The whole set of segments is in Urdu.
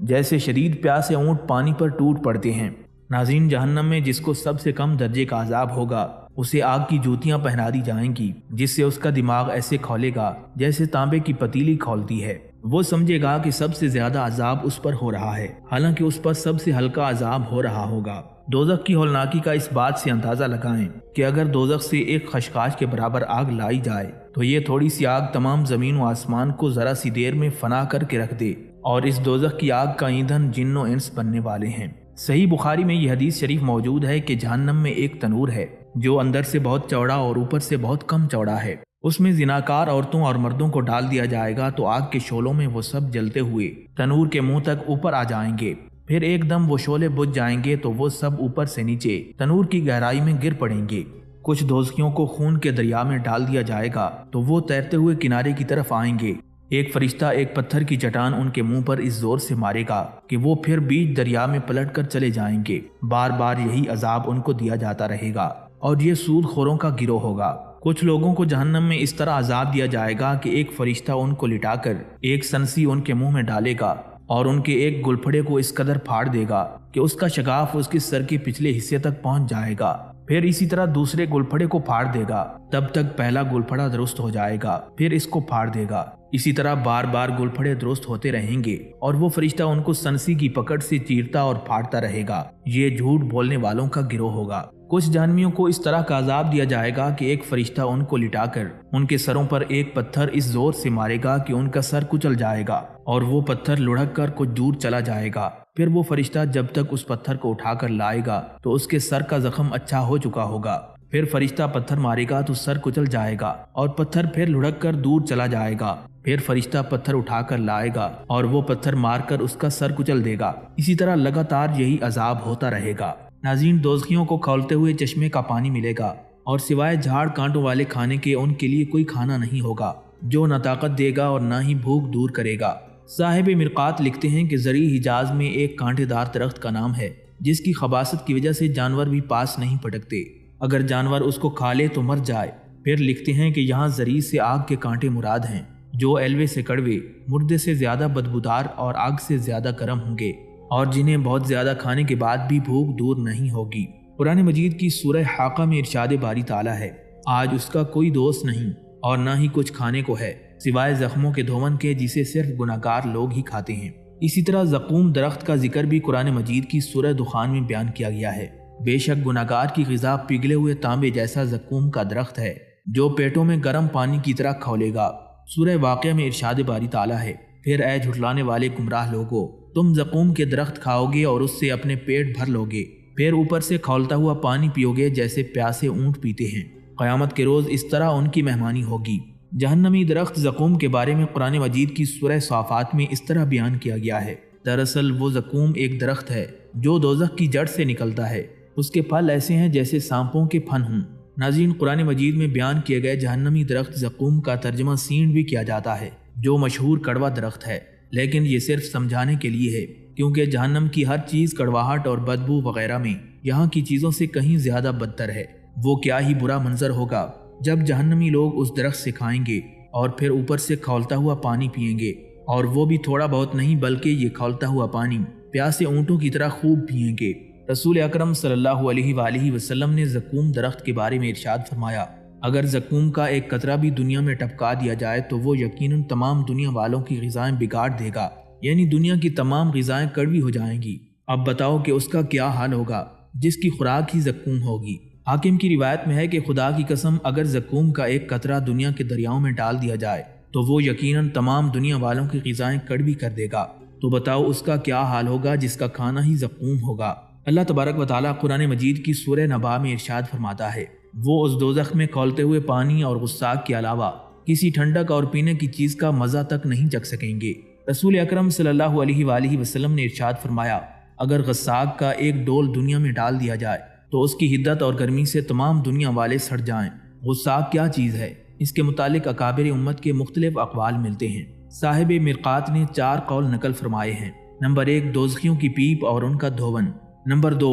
جیسے شدید پیاسے اونٹ پانی پر ٹوٹ پڑتے ہیں۔ ناظرین، جہنم میں جس کو سب سے کم درجے کا عذاب ہوگا اسے آگ کی جوتیاں پہنا دی جائیں گی، جس سے اس کا دماغ ایسے کھولے گا جیسے تانبے کی پتیلی کھولتی ہے۔ وہ سمجھے گا کہ سب سے زیادہ عذاب اس پر ہو رہا ہے، حالانکہ اس پر سب سے ہلکا عذاب ہو رہا ہوگا۔ دوزخ کی ہولناکی کا اس بات سے اندازہ لگائیں کہ اگر دوزخ سے ایک خشخاش کے برابر آگ لائی جائے تو یہ تھوڑی سی آگ تمام زمین و آسمان کو ذرا سی دیر میں فنا کر کے رکھ دے، اور اس دوزخ کی آگ کا ایندھن جن و انس بننے والے ہیں۔ صحیح بخاری میں یہ حدیث شریف موجود ہے کہ جہنم میں ایک تنور ہے جو اندر سے بہت چوڑا اور اوپر سے بہت کم چوڑا ہے۔ اس میں زناکار عورتوں اور مردوں کو ڈال دیا جائے گا تو آگ کے شعلوں میں وہ سب جلتے ہوئے تنور کے منہ تک اوپر آ جائیں گے، پھر ایک دم وہ شعلے بجھ جائیں گے تو وہ سب اوپر سے نیچے تنور کی گہرائی میں گر پڑیں گے۔ کچھ دوزخیوں کو خون کے دریا میں ڈال دیا جائے گا تو وہ تیرتے ہوئے کنارے کی طرف آئیں گے۔ ایک فرشتہ ایک پتھر کی چٹان ان کے منہ پر اس زور سے مارے گا کہ وہ پھر بیچ دریا میں پلٹ کر چلے جائیں گے۔ بار بار یہی عذاب ان کو دیا جاتا رہے گا، اور یہ سود خوروں کا گروہ ہوگا۔ کچھ لوگوں کو جہنم میں اس طرح عذاب دیا جائے گا کہ ایک فرشتہ ان کو لٹا کر ایک سنسی ان کے منہ میں ڈالے گا اور ان کے ایک گلپھڑے کو اس قدر پھاڑ دے گا کہ اس کا شگاف اس کے سر کے پچھلے حصے تک پہنچ جائے گا۔ پھر اسی طرح دوسرے گلپھڑے کو پھاڑ دے گا، تب تک پہلا گلپھڑا درست ہو جائے گا، پھر اس کو پھاڑ دے گا۔ اسی طرح بار بار گلپھڑے درست ہوتے رہیں گے اور وہ فرشتہ ان کو سنسی کی پکڑ سے چیرتا اور پھاڑتا رہے گا۔ یہ جھوٹ بولنے والوں کا گروہ ہوگا۔ کچھ جہنمیوں کو اس طرح کا عذاب دیا جائے گا کہ ایک فرشتہ ان کو لٹا کر ان کے سروں پر ایک پتھر اس زور سے مارے گا کہ ان کا سر کچل جائے گا اور وہ پتھر لڑھک کر کچھ دور چلا جائے گا۔ پھر وہ فرشتہ جب تک اس پتھر کو اٹھا کر لائے گا تو اس کے سر کا زخم اچھا ہو چکا ہوگا۔ پھر فرشتہ پتھر مارے گا تو سر کچل جائے گا اور پتھر پھر لڑھک کر دور چلا جائے گا۔ پھر فرشتہ پتھر اٹھا کر لائے گا اور وہ پتھر مار کر اس کا سر کچل دے گا۔ اسی طرح لگاتار یہی عذاب ہوتا رہے گا۔ ناظرین، دوزخیوں کو کھولتے ہوئے چشمے کا پانی ملے گا اور سوائے جھاڑ کانٹوں والے کھانے کے ان کے لیے کوئی کھانا نہیں ہوگا جو نہ طاقت دے گا اور نہ ہی بھوک دور کرے گا۔ صاحب مرقات لکھتے ہیں کہ زرعی حجاز میں ایک کانٹے دار درخت کا نام ہے جس کی خباثت کی وجہ سے جانور بھی پاس نہیں پٹکتے، اگر جانور اس کو کھا لے تو مر جائے۔ پھر لکھتے ہیں کہ یہاں زرعی سے آگ کے کانٹے مراد ہیں جو ایلوے سے کڑوے، مردے سے زیادہ بدبودار اور آگ سے زیادہ گرم ہوں گے، اور جنہیں بہت زیادہ کھانے کے بعد بھی بھوک دور نہیں ہوگی۔ قرآن مجید کی سورہ حاقہ میں ارشاد باری تعالیٰ ہے، آج اس کا کوئی دوست نہیں اور نہ ہی کچھ کھانے کو ہے سوائے زخموں کے دھون کے جسے صرف گناہگار لوگ ہی کھاتے ہیں۔ اسی طرح زقوم درخت کا ذکر بھی قرآن مجید کی سورہ دخان میں بیان کیا گیا ہے۔ بے شک گناہگار کی غذا پگھلے ہوئے تانبے جیسا زقوم کا درخت ہے جو پیٹوں میں گرم پانی کی طرح کھولے گا۔ سورہ واقعہ میں ارشاد باری تعالیٰ ہے، پھر اے جھٹلانے والے گمراہ لوگو، تم زقوم کے درخت کھاؤ گے اور اس سے اپنے پیٹ بھر لو گے، پھر اوپر سے کھولتا ہوا پانی پیو گے جیسے پیاسے اونٹ پیتے ہیں۔ قیامت کے روز اس طرح ان کی مہمانی ہوگی۔ جہنمی درخت زقوم کے بارے میں قرآن مجید کی سورہ صافات میں اس طرح بیان کیا گیا ہے، دراصل وہ زقوم ایک درخت ہے جو دوزخ کی جڑ سے نکلتا ہے، اس کے پھل ایسے ہیں جیسے سانپوں کے پھن ہوں۔ ناظرین، قرآن مجید میں بیان کیے گئے جہنمی درخت زقوم کا ترجمہ سینڈ بھی کیا جاتا ہے جو مشہور کڑوا درخت ہے، لیکن یہ صرف سمجھانے کے لیے ہے کیونکہ جہنم کی ہر چیز کڑواہٹ اور بدبو وغیرہ میں یہاں کی چیزوں سے کہیں زیادہ بدتر ہے۔ وہ کیا ہی برا منظر ہوگا جب جہنمی لوگ اس درخت سے کھائیں گے اور پھر اوپر سے کھولتا ہوا پانی پئیں گے، اور وہ بھی تھوڑا بہت نہیں بلکہ یہ کھولتا ہوا پانی پیاسے اونٹوں کی طرح خوب پئیں گے۔ رسول اکرم صلی اللہ علیہ وآلہ وسلم نے زقوم درخت کے بارے میں ارشاد فرمایا، اگر زقوم کا ایک قطرہ بھی دنیا میں ٹپکا دیا جائے تو وہ یقیناً تمام دنیا والوں کی غذائیں بگاڑ دے گا، یعنی دنیا کی تمام غذائیں کڑوی ہو جائیں گی۔ اب بتاؤ کہ اس کا کیا حال ہوگا جس کی خوراک ہی زقوم ہوگی۔ حاکم کی روایت میں ہے کہ خدا کی قسم اگر زقوم کا ایک قطرہ دنیا کے دریاؤں میں ڈال دیا جائے تو وہ یقیناً تمام دنیا والوں کی غذائیں کڑوی کر دے گا، تو بتاؤ اس کا کیا حال ہوگا جس کا کھانا ہی زقوم ہوگا۔ اللہ تبارک و تعالیٰ قرآن مجید کی سورہ نبا میں ارشاد فرماتا ہے، وہ اس دوزخ میں کھولتے ہوئے پانی اور غساق کے علاوہ کسی ٹھنڈک اور پینے کی چیز کا مزہ تک نہیں چکھ سکیں گے۔ رسول اکرم صلی اللہ علیہ وآلہ وسلم نے ارشاد فرمایا، اگر غساق کا ایک ڈول دنیا میں ڈال دیا جائے تو اس کی حدت اور گرمی سے تمام دنیا والے سڑ جائیں۔ غساق کیا چیز ہے؟ اس کے متعلق اکابر امت کے مختلف اقوال ملتے ہیں۔ صاحب مرقات نے 4 قول نقل فرمائے ہیں۔ نمبر 1، دوزخیوں کی پیپ اور ان کا دھون۔ نمبر 2،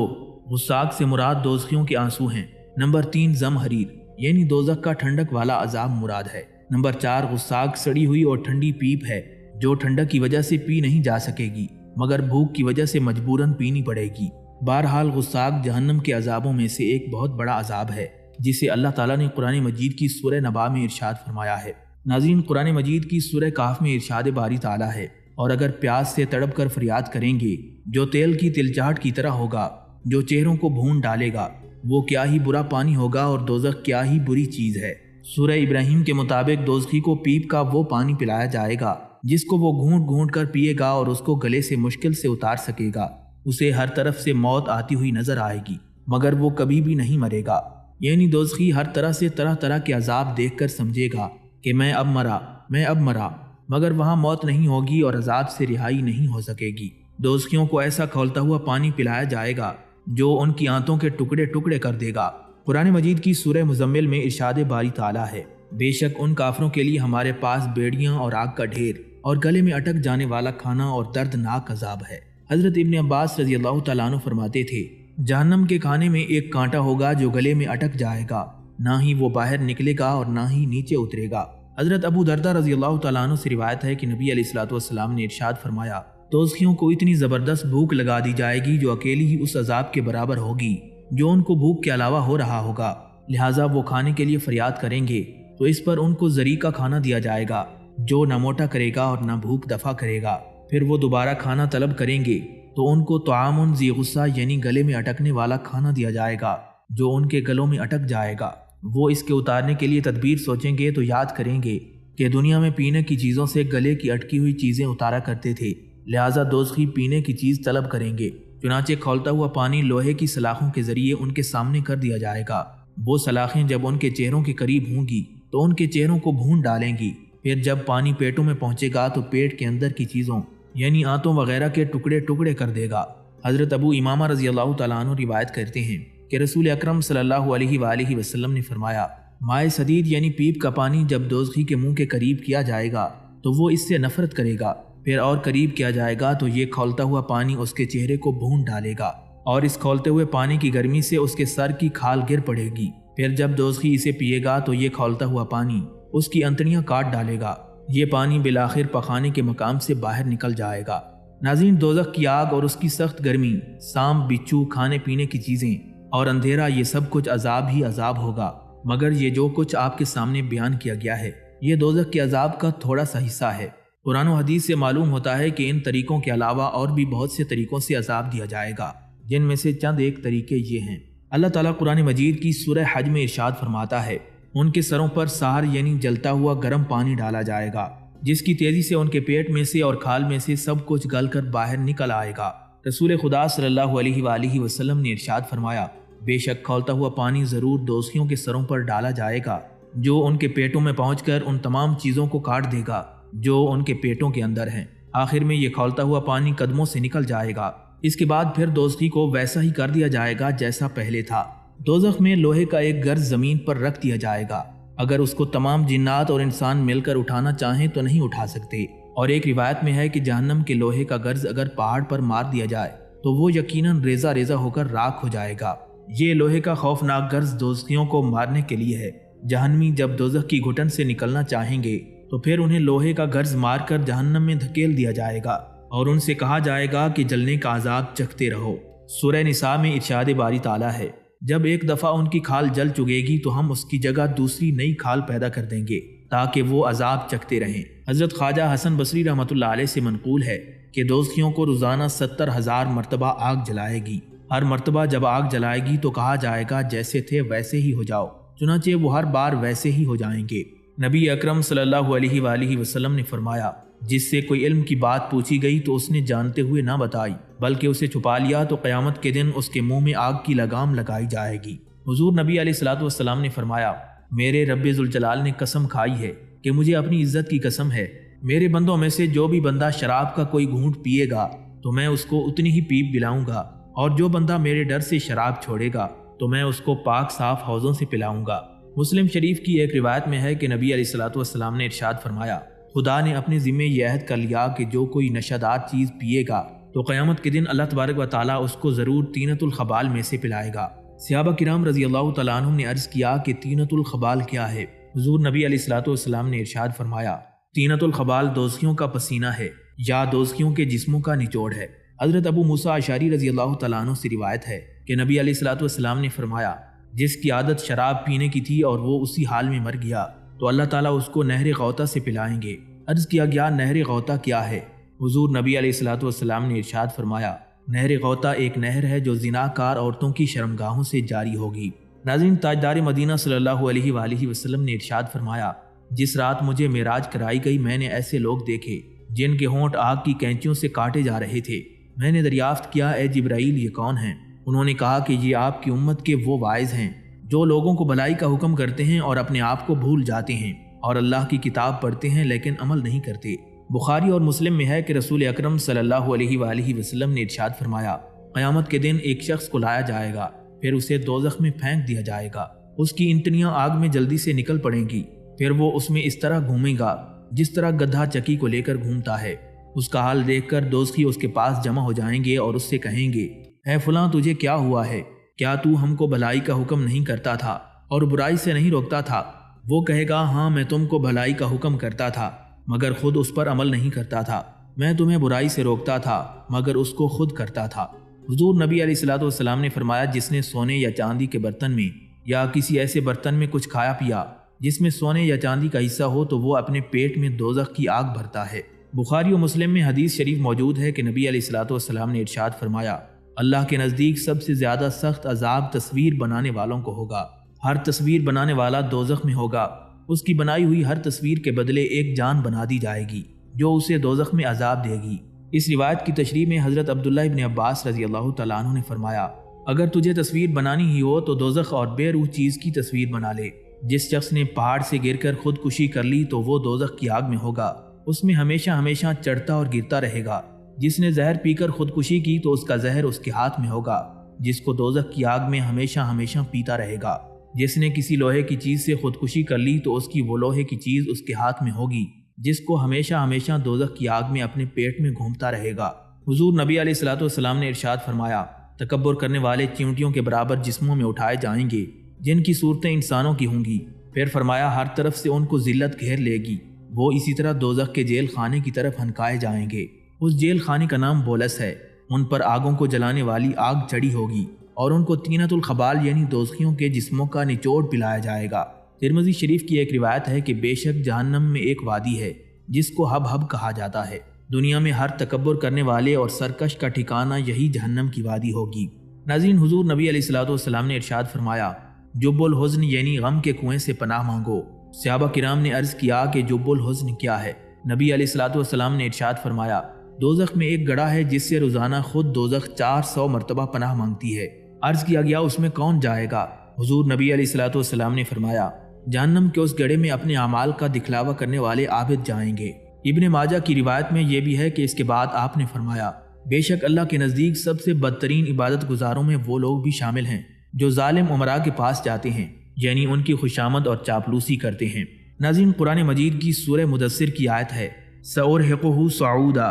غساق سے مراد دوزخیوں کے آنسو ہیں۔ نمبر 3، زمہریر یعنی دوزخ کا ٹھنڈک والا عذاب مراد ہے۔ نمبر 4، غساق سڑی ہوئی اور ٹھنڈی پیپ ہے جو ٹھنڈک کی وجہ سے پی نہیں جا سکے گی۔ مگر بھوک کی وجہ سے مجبوراً پینی پڑے گی۔ بہرحال غصاق جہنم کے عذابوں میں سے ایک بہت بڑا عذاب ہے جسے اللہ تعالیٰ نے قرآن مجید کی سورہ نبا میں ارشاد فرمایا ہے۔ ناظرین، قرآن مجید کی سورہ کہف میں ارشاد باری تعالیٰ ہے، اور اگر پیاس سے تڑپ کر فریاد کریں گے جو تیل کی تلچاہٹ کی طرح ہوگا، جو چہروں کو بھون ڈالے گا، وہ کیا ہی برا پانی ہوگا اور دوزخ کیا ہی بری چیز ہے۔ سورہ ابراہیم کے مطابق دوزخی کو پیپ کا وہ پانی پلایا جائے گا جس کو وہ گھونٹ گھونٹ کر پیے گا اور اس کو گلے سے مشکل سے اتار سکے گا۔ اسے ہر طرف سے موت آتی ہوئی نظر آئے گی مگر وہ کبھی بھی نہیں مرے گا، یعنی دوزخی ہر طرح سے طرح طرح کے عذاب دیکھ کر سمجھے گا کہ میں اب مرا، مگر وہاں موت نہیں ہوگی اور عذاب سے رہائی نہیں ہو سکے گی۔ دوزخیوں کو ایسا کھولتا ہوا پانی پلایا جائے گا جو ان کی آنتوں کے ٹکڑے ٹکڑے کر دے گا۔ قرآن مجید کی سورہ مزمل میں ارشاد باری تعالیٰ ہے، بے شک ان کافروں کے لیے ہمارے پاس بیڑیاں اور آگ کا ڈھیر اور گلے میں اٹک جانے والا کھانا اور دردناک عذاب ہے۔ حضرت ابن عباس رضی اللہ تعالیٰ عنہ فرماتے تھے، جہنم کے کھانے میں ایک کانٹا ہوگا جو گلے میں اٹک جائے گا، نہ ہی وہ باہر نکلے گا اور نہ ہی نیچے اترے گا۔ حضرت ابو دردہ رضی اللہ تعالیٰ عنہ سے روایت ہے کہ نبی علیہ الصلوۃ والسلام نے ارشاد فرمایا، دوزخیوں کو اتنی زبردست بھوک لگا دی جائے گی جو اکیلی ہی اس عذاب کے برابر ہوگی جو ان کو بھوک کے علاوہ ہو رہا ہوگا، لہٰذا وہ کھانے کے لیے فریاد کریں گے تو اس پر ان کو زری کا کھانا دیا جائے گا جو نہ موٹا کرے گا اور نہ بھوک دفع کرے گا۔ پھر وہ دوبارہ کھانا طلب کریں گے تو ان کو طعام ذی غصہ یعنی گلے میں اٹکنے والا کھانا دیا جائے گا جو ان کے گلوں میں اٹک جائے گا۔ وہ اس کے اتارنے کے لیے تدبیر سوچیں گے تو یاد کریں گے کہ دنیا میں پینے کی چیزوں سے گلے کی اٹکی ہوئی چیزیں اتارا کرتے تھے، لہٰذا دوزخی پینے کی چیز طلب کریں گے۔ چنانچہ کھولتا ہوا پانی لوہے کی سلاخوں کے ذریعے ان کے سامنے کر دیا جائے گا۔ وہ سلاخیں جب ان کے چہروں کے قریب ہوں گی تو ان کے چہروں کو بھون ڈالیں گی۔ پھر جب پانی پیٹوں میں پہنچے گا تو پیٹ کے اندر کی چیزوں یعنی آنتوں وغیرہ کے ٹکڑے ٹکڑے کر دے گا۔ حضرت ابو امامہ رضی اللہ تعالیٰ عنہ روایت کرتے ہیں کہ رسول اکرم صلی اللہ علیہ وآلہ وسلم نے فرمایا، مائع صدید یعنی پیپ کا پانی جب دوزخی کے منہ کے قریب کیا جائے گا تو وہ اس سے نفرت کرے گا، پھر اور قریب کیا جائے گا تو یہ کھولتا ہوا پانی اس کے چہرے کو بھون ڈالے گا اور اس کھولتے ہوئے پانی کی گرمی سے اس کے سر کی کھال گر پڑے گی۔ پھر جب دوزخی اسے پیے گا تو یہ کھولتا ہوا پانی اس کی انتڑیاں کاٹ ڈالے گا۔ یہ پانی بالآخر پخانے کے مقام سے باہر نکل جائے گا۔ ناظرین، دوزخ کی آگ اور اس کی سخت گرمی، سانپ، بچھو، کھانے پینے کی چیزیں اور اندھیرا، یہ سب کچھ عذاب ہی عذاب ہوگا، مگر یہ جو کچھ آپ کے سامنے بیان کیا گیا ہے یہ دوزخ کے عذاب کا تھوڑا سا حصہ ہے۔ قرآن و حدیث سے معلوم ہوتا ہے کہ ان طریقوں کے علاوہ اور بھی بہت سے طریقوں سے عذاب دیا جائے گا، جن میں سے چند ایک طریقے یہ ہیں۔ اللہ تعالیٰ قرآن مجید کی سورہ حج میں ارشاد فرماتا ہے، ان کے سروں پر سار یعنی جلتا ہوا گرم پانی ڈالا جائے گا جس کی تیزی سے ان کے پیٹ میں سے اور کھال میں سے سب کچھ گل کر باہر نکل آئے گا۔ رسول خدا صلی اللہ علیہ وآلہ وسلم نے ارشاد فرمایا، بے شک کھولتا ہوا پانی ضرور دوزخیوں کے سروں پر ڈالا جائے گا جو ان کے پیٹوں میں پہنچ کر ان تمام چیزوں کو کاٹ دے گا جو ان کے پیٹوں کے اندر ہیں۔ آخر میں یہ کھولتا ہوا پانی قدموں سے نکل جائے گا۔ اس کے بعد پھر دوزخی کو ویسا ہی کر دیا جائے گا جیسا پہلے تھا۔ دوزخ میں لوہے کا ایک گرز زمین پر رکھ دیا جائے گا، اگر اس کو تمام جنات اور انسان مل کر اٹھانا چاہیں تو نہیں اٹھا سکتے، اور ایک روایت میں ہے کہ جہنم کے لوہے کا گرز اگر پہاڑ پر مار دیا جائے تو وہ یقیناً ریزہ ریزہ ہو کر راکھ ہو جائے گا۔ یہ لوہے کا خوفناک گرز دوزخیوں کو مارنے کے لیے ہے۔ جہنمی جب دوزخ کی گھٹن سے نکلنا چاہیں گے تو پھر انہیں لوہے کا گرز مار کر جہنم میں دھکیل دیا جائے گا اور ان سے کہا جائے گا کہ جلنے کا عذاب چکھتے رہو۔ سورہ نساء میں ارشاد باری تعالیٰ ہے، جب ایک دفعہ ان کی کھال جل چکے گی تو ہم اس کی جگہ دوسری نئی کھال پیدا کر دیں گے تاکہ وہ عذاب چکھتے رہیں۔ حضرت خواجہ حسن بصری رحمۃ اللہ علیہ سے منقول ہے کہ دوزخیوں کو روزانہ 70,000 مرتبہ آگ جلائے گی۔ ہر مرتبہ جب آگ جلائے گی تو کہا جائے گا جیسے تھے ویسے ہی ہو جاؤ، چنانچہ وہ ہر بار ویسے ہی ہو جائیں گے۔ نبی اکرم صلی اللہ علیہ وآلہ وسلم نے فرمایا، جس سے کوئی علم کی بات پوچھی گئی تو اس نے جانتے ہوئے نہ بتائی بلکہ اسے چھپا لیا تو قیامت کے دن اس کے منہ میں آگ کی لگام لگائی جائے گی۔ حضور نبی علیہ الصلوۃ والسلام نے فرمایا، میرے رب ذوالجلال نے قسم کھائی ہے کہ مجھے اپنی عزت کی قسم ہے، میرے بندوں میں سے جو بھی بندہ شراب کا کوئی گھونٹ پیے گا تو میں اس کو اتنی ہی پیپ پلاؤں گا، اور جو بندہ میرے ڈر سے شراب چھوڑے گا تو میں اس کو پاک صاف حوضوں سے پلاؤں گا۔ مسلم شریف کی ایک روایت میں ہے کہ نبی علیہ الصلوۃ والسلام نے ارشاد فرمایا، خدا نے اپنے ذمے یہ عہد کر لیا کہ جو کوئی نشہ دار چیز پیے گا تو قیامت کے دن اللہ تبارک و تعالیٰ اس کو ضرور طینۃ الخبال میں سے پلائے گا۔ صحابہ کرام رضی اللہ تعالیٰ عنہم نے عرض کیا کہ طینۃ الخبال کیا ہے؟ حضور نبی علیہ الصلوۃ والسلام نے ارشاد فرمایا، طینۃ الخبال دوزخیوں کا پسینہ ہے یا دوزخیوں کے جسموں کا نچوڑ ہے۔ حضرت ابو موسیٰ اشعری رضی اللہ تعالیٰ عنہ سے روایت ہے کہ نبی علیہ الصلوۃ والسلام نے فرمایا، جس کی عادت شراب پینے کی تھی اور وہ اسی حال میں مر گیا تو اللہ تعالیٰ اس کو نہر غوطہ سے پلائیں گے۔ عرض کیا گیا نہر غوطہ کیا ہے؟ حضور نبی علیہ الصلوۃ والسلام نے ارشاد فرمایا، نہر غوطہ ایک نہر ہے جو زناکار عورتوں کی شرمگاہوں سے جاری ہوگی۔ ناظرین، تاجدار مدینہ صلی اللہ علیہ وآلہ وسلم نے ارشاد فرمایا، جس رات مجھے معراج کرائی گئی میں نے ایسے لوگ دیکھے جن کے ہونٹ آگ کی کینچیوں سے کاٹے جا رہے تھے۔ میں نے دریافت کیا، اے جبرائیل یہ کون ہیں؟ انہوں نے کہا کہ یہ آپ کی امت کے وہ واعظ ہیں جو لوگوں کو بھلائی کا حکم کرتے ہیں اور اپنے آپ کو بھول جاتے ہیں، اور اللہ کی کتاب پڑھتے ہیں لیکن عمل نہیں کرتے۔ بخاری اور مسلم میں ہے کہ رسول اکرم صلی اللہ علیہ وآلہ وسلم نے ارشاد فرمایا، قیامت کے دن ایک شخص کو لایا جائے گا، پھر اسے دوزخ میں پھینک دیا جائے گا، اس کی انتڑیاں آگ میں جلدی سے نکل پڑیں گی، پھر وہ اس میں اس طرح گھومے گا جس طرح گدھا چکی کو لے کر گھومتا ہے۔ اس کا حال دیکھ کر دوزخی اس کے پاس جمع ہو جائیں گے اور اس سے کہیں گے، اے فلاں تجھے کیا ہوا ہے؟ کیا تو ہم کو بھلائی کا حکم نہیں کرتا تھا اور برائی سے نہیں روکتا تھا؟ وہ کہے گا، ہاں میں تم کو بھلائی کا حکم کرتا تھا مگر خود اس پر عمل نہیں کرتا تھا، میں تمہیں برائی سے روکتا تھا مگر اس کو خود کرتا تھا۔ حضور نبی علیہ الصلوۃ والسلام نے فرمایا، جس نے سونے یا چاندی کے برتن میں یا کسی ایسے برتن میں کچھ کھایا پیا جس میں سونے یا چاندی کا حصہ ہو تو وہ اپنے پیٹ میں دوزخ کی آگ بھرتا ہے۔ بخاری و مسلم میں حدیث شریف موجود ہے کہ نبی علیہ الصلوۃ والسلام نے ارشاد فرمایا، اللہ کے نزدیک سب سے زیادہ سخت عذاب تصویر بنانے والوں کو ہوگا۔ ہر تصویر بنانے والا دوزخ میں ہوگا، اس کی بنائی ہوئی ہر تصویر کے بدلے ایک جان بنا دی جائے گی جو اسے دوزخ میں عذاب دے گی۔ اس روایت کی تشریح میں حضرت عبداللہ ابن عباس رضی اللہ تعالیٰ عنہ نے فرمایا، اگر تجھے تصویر بنانی ہی ہو تو دوزخ اور بے روح چیز کی تصویر بنا لے۔ جس شخص نے پہاڑ سے گر کر خودکشی کر لی تو وہ دوزخ کی آگ میں ہوگا، اس میں ہمیشہ ہمیشہ چڑھتا اور گرتا رہے گا۔ جس نے زہر پی کر خودکشی کی تو اس کا زہر اس کے ہاتھ میں ہوگا، جس کو دوزخ کی آگ میں ہمیشہ ہمیشہ پیتا رہے گا۔ جس نے کسی لوہے کی چیز سے خودکشی کر لی تو اس کی وہ لوہے کی چیز اس کے ہاتھ میں ہوگی، جس کو ہمیشہ ہمیشہ دوزخ کی آگ میں اپنے پیٹ میں گھومتا رہے گا۔ حضور نبی علیہ الصلوۃ والسلام نے ارشاد فرمایا، تکبر کرنے والے چیونٹیوں کے برابر جسموں میں اٹھائے جائیں گے جن کی صورتیں انسانوں کی ہوں گی۔ پھر فرمایا، ہر طرف سے ان کو ذلت گھیر لے گی، وہ اسی طرح دوزخ کے جیل خانے کی طرف ہنکائے جائیں گے۔ اس جیل خانے کا نام بولس ہے، ان پر آگوں کو جلانے والی آگ چڑھی ہوگی اور ان کو طینۃ الخبال یعنی دوزخیوں کے جسموں کا نچوڑ پلایا جائے گا۔ ترمذی شریف کی ایک روایت ہے کہ بے شک جہنم میں ایک وادی ہے جس کو ہب ہب کہا جاتا ہے، دنیا میں ہر تکبر کرنے والے اور سرکش کا ٹھکانہ یہی جہنم کی وادی ہوگی۔ ناظرین، حضور نبی علیہ الصلوۃ والسلام نے ارشاد فرمایا، جب الحزن یعنی غم کے کنویں سے پناہ مانگو۔ صحابہ کرام نے عرض کیا کہ جب الحزن کیا ہے؟ نبی علیہ الصلوۃ والسلام نے ارشاد فرمایا، دوزخ میں ایک گڑھا ہے جس سے روزانہ خود دوزخ 400 مرتبہ پناہ مانگتی ہے۔ عرض کیا گیا، اس میں کون جائے گا؟ حضور نبی علیہ الصلوۃ والسلام نے فرمایا، جہنم کے اس گڑھے میں اپنے اعمال کا دکھلاوا کرنے والے عابد جائیں گے۔ ابن ماجہ کی روایت میں یہ بھی ہے کہ اس کے بعد آپ نے فرمایا، بے شک اللہ کے نزدیک سب سے بدترین عبادت گزاروں میں وہ لوگ بھی شامل ہیں جو ظالم امراء کے پاس جاتے ہیں، یعنی ان کی خوشامد اور چاپلوسی کرتے ہیں۔ ناظرین، قرآن مجید کی سورہ مدثر کی آیت ہے، سأرہقہ صعودا،